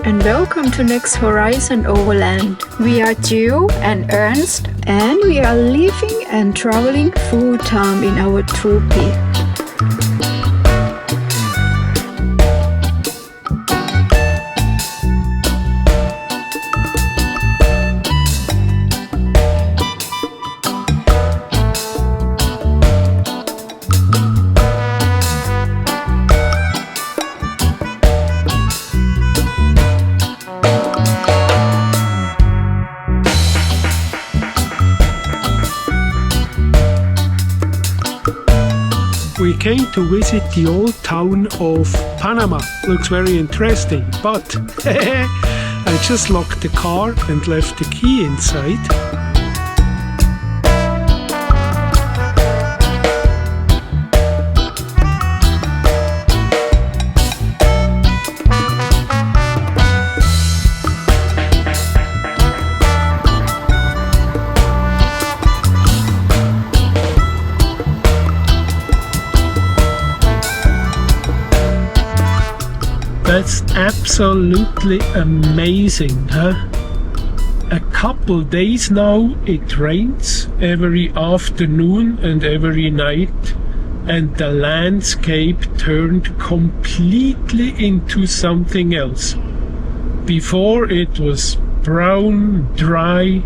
and welcome to Next Horizon Overland. We are Gio and Ernst, and we are living and traveling full time in our Troopy. We came to visit the old town of Panama. Looks very interesting, but I just locked the car and left the key inside. That's absolutely amazing, huh? A couple days now it rains every afternoon and every night, and the landscape turned completely into something else. Before it was brown, dry,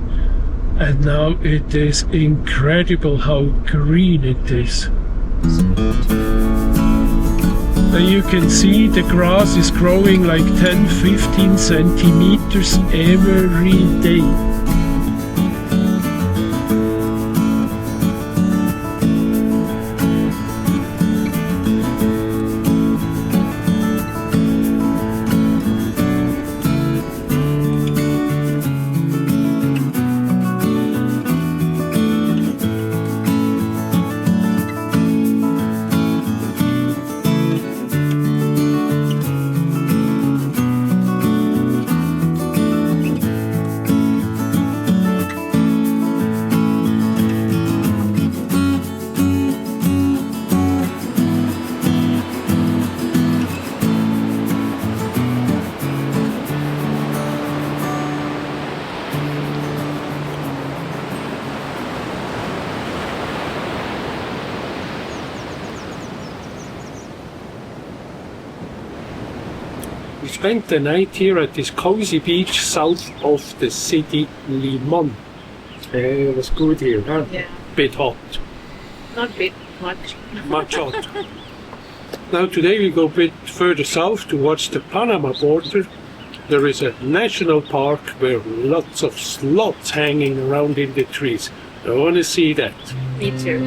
and now it is incredible how green it is. And you can see the grass is growing like 10-15 centimeters every day. We spent the night here at this cozy beach south of the city Limon. It was good here, huh? Yeah. Bit hot. Not bit, much. Much hot. Now today we go a bit further south towards the Panama border. There is a national park where lots of sloths hanging around in the trees. I want to see that. Me too.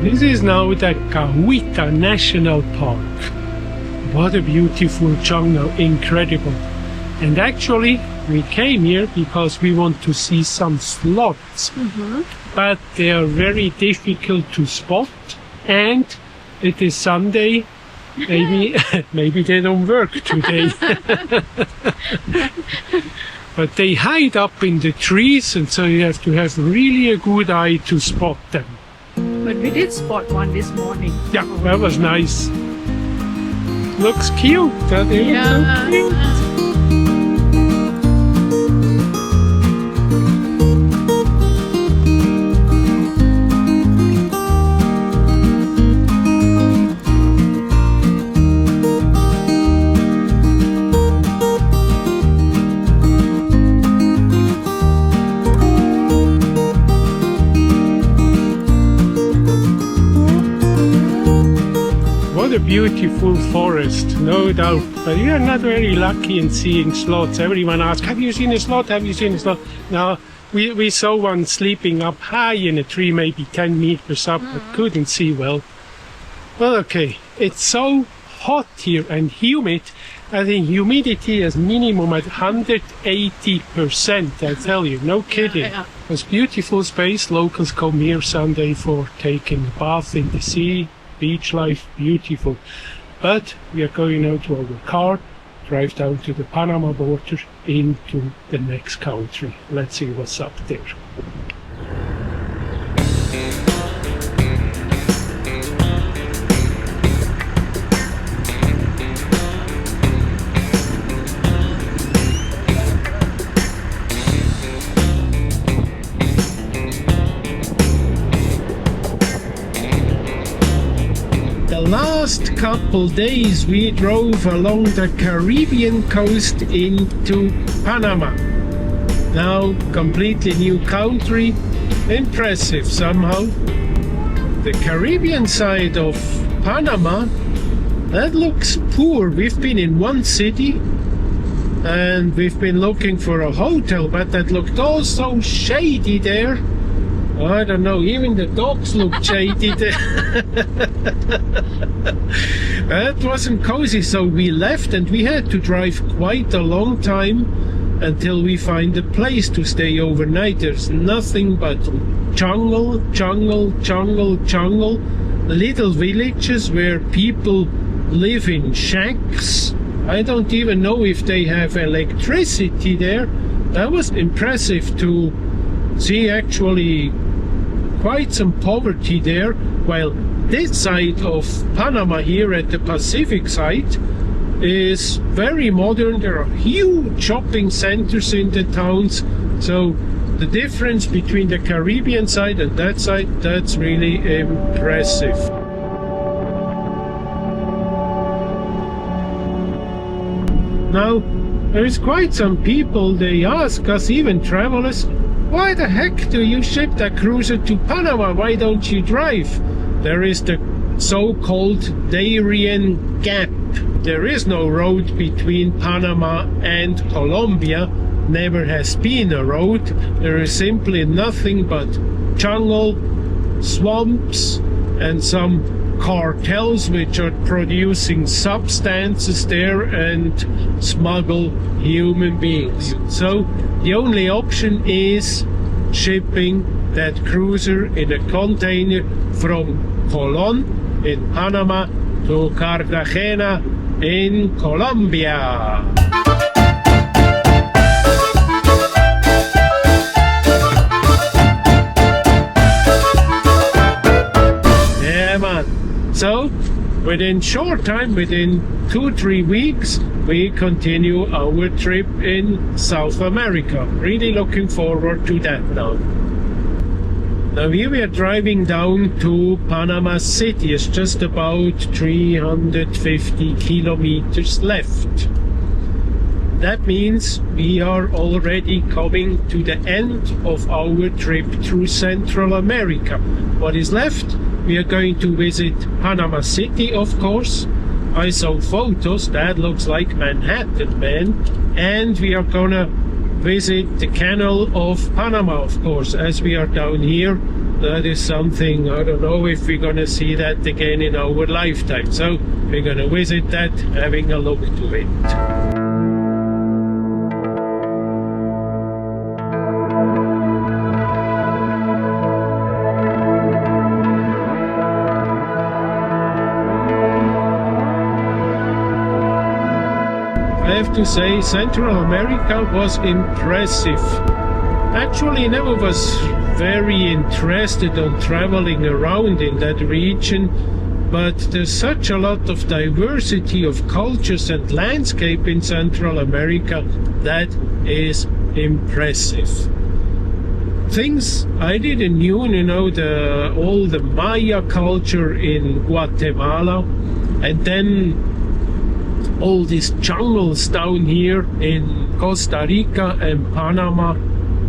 This is now the Cahuita National Park. What a beautiful jungle, incredible. And actually we came here because we want to see some sloths, but they are very difficult to spot, and it is Sunday, maybe they don't work today. But they hide up in the trees, and so you have to have really a good eye to spot them. But we did spot one this morning. Yeah, that was nice. Looks cute. That is so cute. What a beautiful forest, no doubt. But you are not very lucky in seeing sloths. Everyone asks, have you seen a sloth? Have you seen a sloth? No, we saw one sleeping up high in a tree, maybe 10 meters up, but couldn't see well. Well, okay, it's so hot here and humid. I think humidity is minimum at 180%, I tell you, no kidding. Yeah. It's beautiful space. Locals come here Sunday for taking a bath in the sea. Beach life, beautiful. But we are going now to our car drive down to the Panama border into the next country. Let's see what's up there. Last couple days we drove along the Caribbean coast into Panama. Now completely new country, impressive somehow. The Caribbean side of Panama, that looks poor. We've been in one city and we've been looking for a hotel, but that looked all so shady there. I don't know, even the dogs looked shady there. That wasn't cozy, so we left and we had to drive quite a long time until we find a place to stay overnight. There's nothing but jungle, little villages where people live in shacks. I don't even know if they have electricity there. That was impressive to see, actually quite some poverty there, while this side of Panama here at the Pacific side is very modern. There are huge shopping centers in the towns, so the difference between the Caribbean side and that side, that's really impressive. Now, there is quite some people, they ask us, even travelers, why the heck do you ship that cruiser to Panama? Why don't you drive? There is the so-called Darien Gap. There is no road between Panama and Colombia. Never has been a road. There is simply nothing but jungle, swamps, and some cartels which are producing substances there and smuggle human beings. So the only option is shipping that cruiser in a container from Colon in Panama to Cartagena in Colombia. Yeah, man. So, within short time, within 2-3 weeks, we continue our trip in South America. Really looking forward to that now. Now here we are driving down to Panama City. It's just about 350 kilometers left. That means we are already coming to the end of our trip through Central America. What is left? We are going to visit Panama City, of course. I saw photos, that looks like Manhattan, man. And we are gonna visit the Canal of Panama, of course, as we are down here. That is something, I don't know if we're gonna see that again in our lifetime. So we're gonna visit that, having a look to it. I have to say, Central America was impressive. Actually, I never was very interested on traveling around in that region, but there's such a lot of diversity of cultures and landscape in Central America that is impressive. Things I didn't know, all the Maya culture in Guatemala, and then all these jungles down here in Costa Rica and Panama.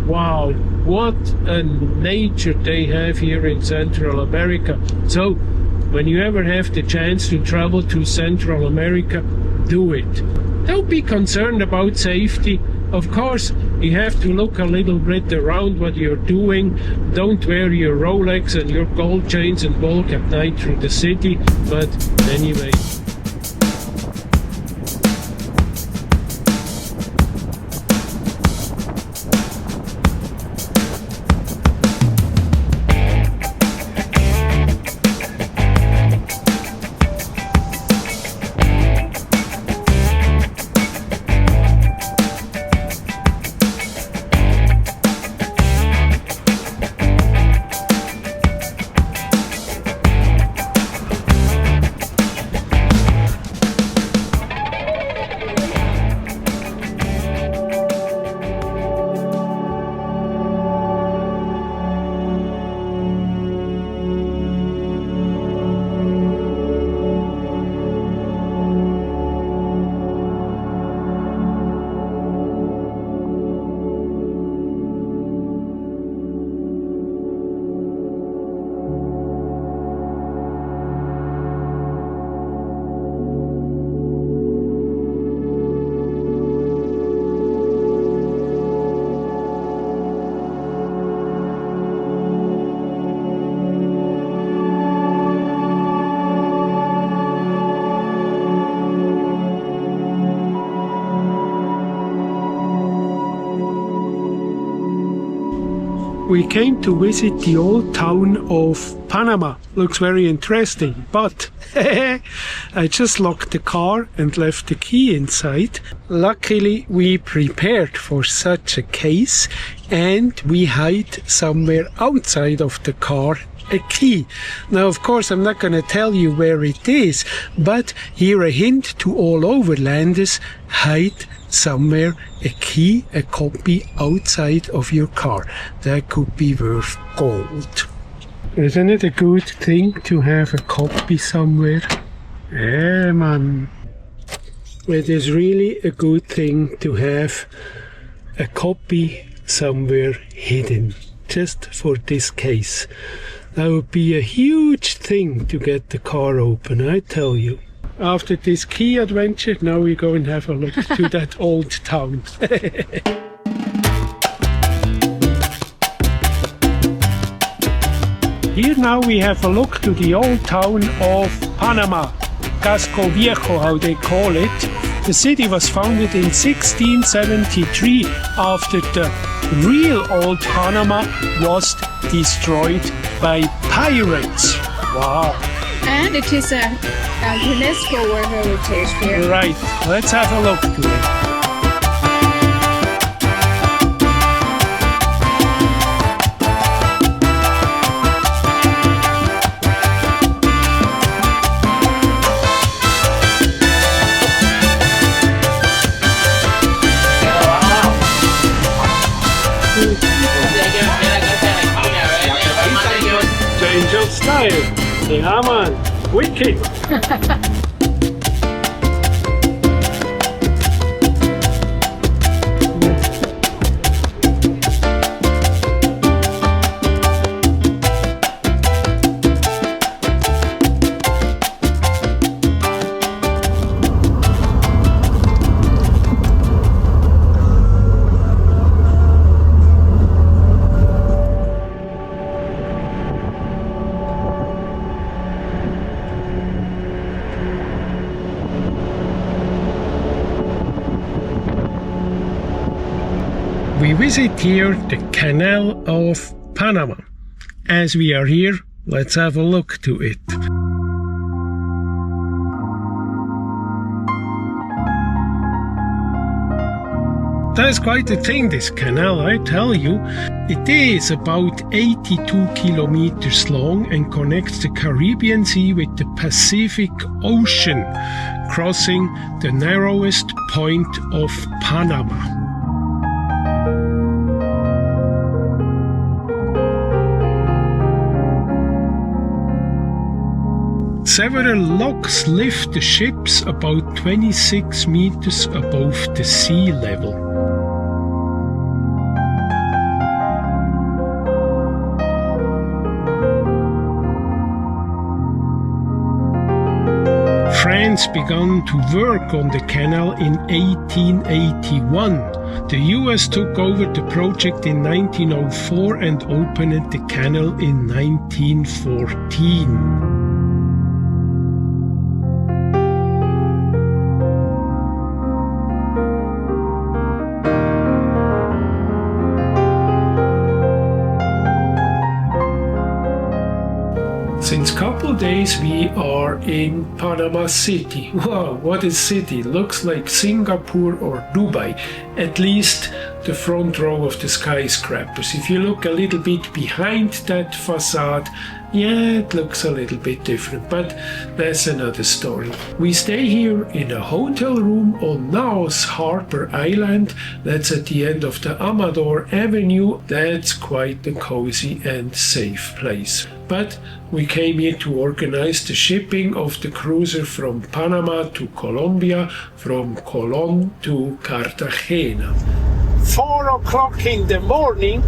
Wow, what a nature they have here in Central America. So when you ever have the chance to travel to Central America, do it. Don't be concerned about safety. Of course, you have to look a little bit around what you're doing. Don't wear your Rolex and your gold chains and walk at night through the city. But anyway. We came to visit the old town of Panama. Looks very interesting, but I just locked the car and left the key inside. Luckily, we prepared for such a case and we hide somewhere outside of the car a key. Now, of course, I'm not going to tell you where it is, but here a hint to all overlanders: hide somewhere a key, a copy outside of your car. That could be worth gold. Isn't it a good thing to have a copy somewhere? Yeah, man. It is really a good thing to have a copy somewhere hidden, just for this case. That would be a huge thing to get the car open, I tell you. After this key adventure, now we go and have a look to that old town. Here now we have a look to the old town of Panama, Casco Viejo, how they call it. The city was founded in 1673 after the real old Panama was destroyed by pirates. Wow. And it is a UNESCO World Heritage here. Right, let's have a look to it. Change of style. Yeah, man. Wicked. We visit here the Canal of Panama. As we are here, let's have a look to it. That's quite a thing, this canal, I tell you. It is about 82 kilometers long and connects the Caribbean Sea with the Pacific Ocean, crossing the narrowest point of Panama. Several locks lift the ships about 26 meters above the sea level. France began to work on the canal in 1881. The US took over the project in 1904 and opened the canal in 1914. Since couple days we are in Panama City. Wow, what a city! Looks like Singapore or Dubai, at least the front row of the skyscrapers. If you look a little bit behind that facade, yeah, it looks a little bit different, but that's another story. We stay here in a hotel room on Naos Harbor Island. That's at the end of the Amador Avenue. That's quite a cozy and safe place. But we came here to organize the shipping of the cruiser from Panama to Colombia, from Colón to Cartagena. 4 o'clock in the morning,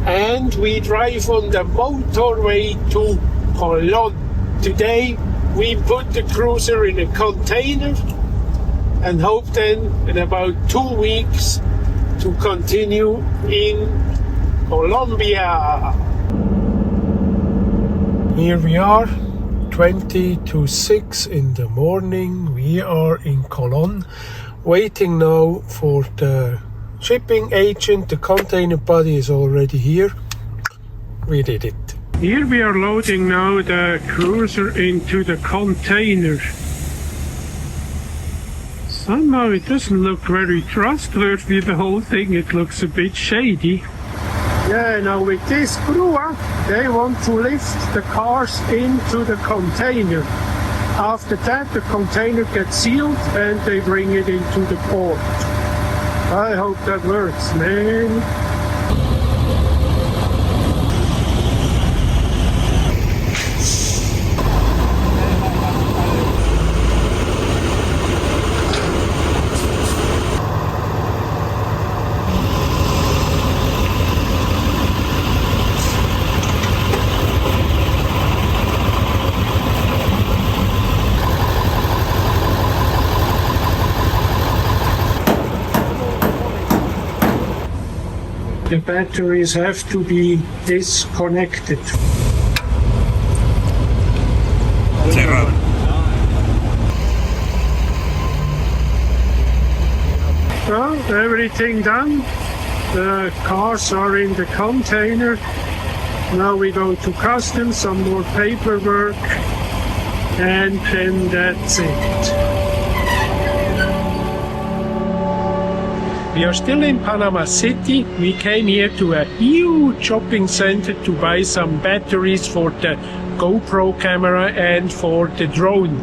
and we drive on the motorway to Colón. Today we put the cruiser in a container and hope then in about 2 weeks to continue in Colombia. Here we are, 20 to 6 in the morning. We are in Colón, waiting now for the shipping agent. The container body is already here. We did it. Here we are loading now the cruiser into the container. Somehow it doesn't look very trustworthy, the whole thing. It looks a bit shady. Yeah, now with this crew, they want to lift the cars into the container. After that, the container gets sealed and they bring it into the port. I hope that works, man. The batteries have to be disconnected. Well, everything done. The cars are in the container. Now we go to customs, some more paperwork, and then that's it. We are still in Panama City. We came here to a huge shopping center to buy some batteries for the GoPro camera and for the drone.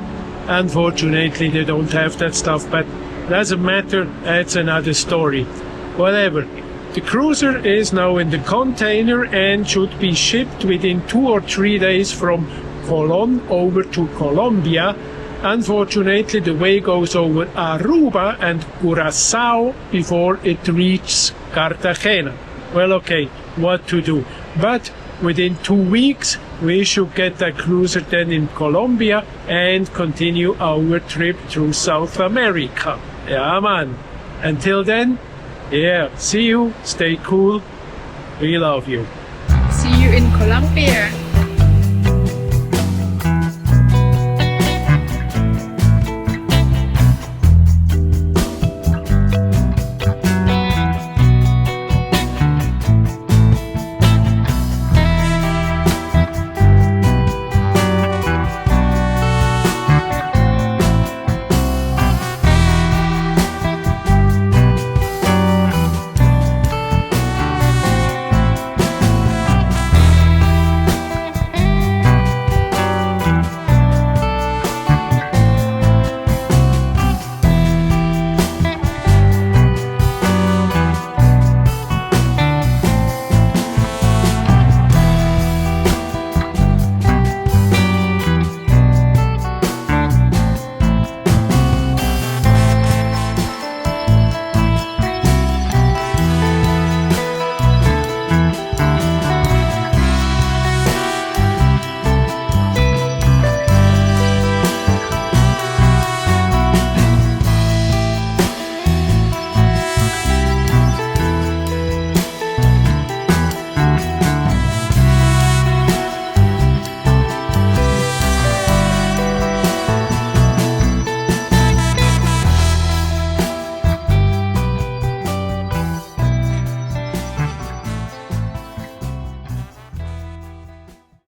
Unfortunately, they don't have that stuff, but doesn't matter. That's another story. Whatever. The cruiser is now in the container and should be shipped within 2 or 3 days from Colón over to Colombia. Unfortunately, the way goes over Aruba and Curacao before it reaches Cartagena. Well, okay, what to do? But within 2 weeks, we should get that cruiser then in Colombia and continue our trip through South America. Yeah, man. Until then, yeah, see you, stay cool, we love you. See you in Colombia.